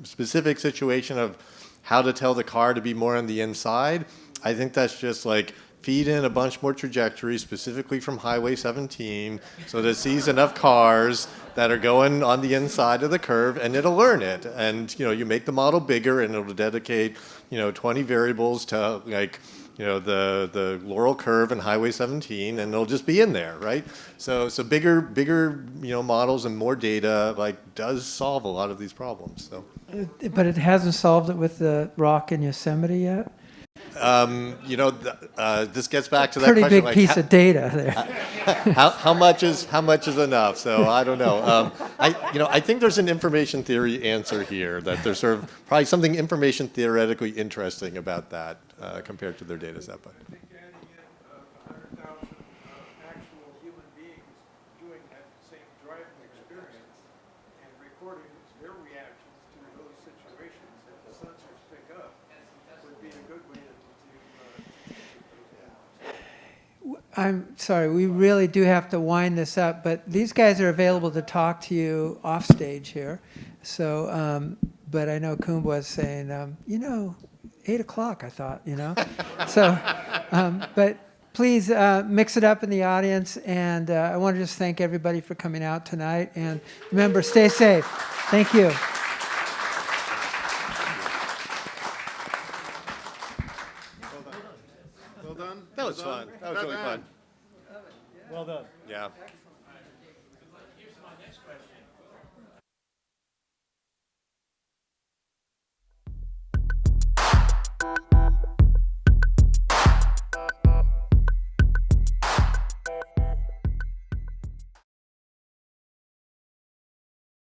specific situation of how to tell the car to be more on the inside, I think that's just feed in a bunch more trajectories, specifically from Highway 17, so that it sees enough cars that are going on the inside of the curve, and it'll learn it. And you make the model bigger, and it'll dedicate 20 variables to the Laurel curve and Highway 17, and it'll just be in there, right? So bigger models and more data does solve a lot of these problems. So. But it hasn't solved it with the rock in Yosemite yet? This gets back to that Pretty question. big piece of data there. How much is enough? So I don't know. I think there's an information theory answer here, that there's sort of probably something information theoretically interesting about that compared to their data set. But. I think adding in 100,000 actual human beings doing that same driving experience and recording their reactions to those situations that the sensors pick up would be a good way to I'm sorry, we really do have to wind this up, but these guys are available to talk to you off stage here. So, but I know Kuhn was saying, 8 o'clock, I thought, So, but please mix it up in the audience, and I want to just thank everybody for coming out tonight. And remember, stay safe. Thank you. Well done. That was fun. That was really fun. Well done. Yeah.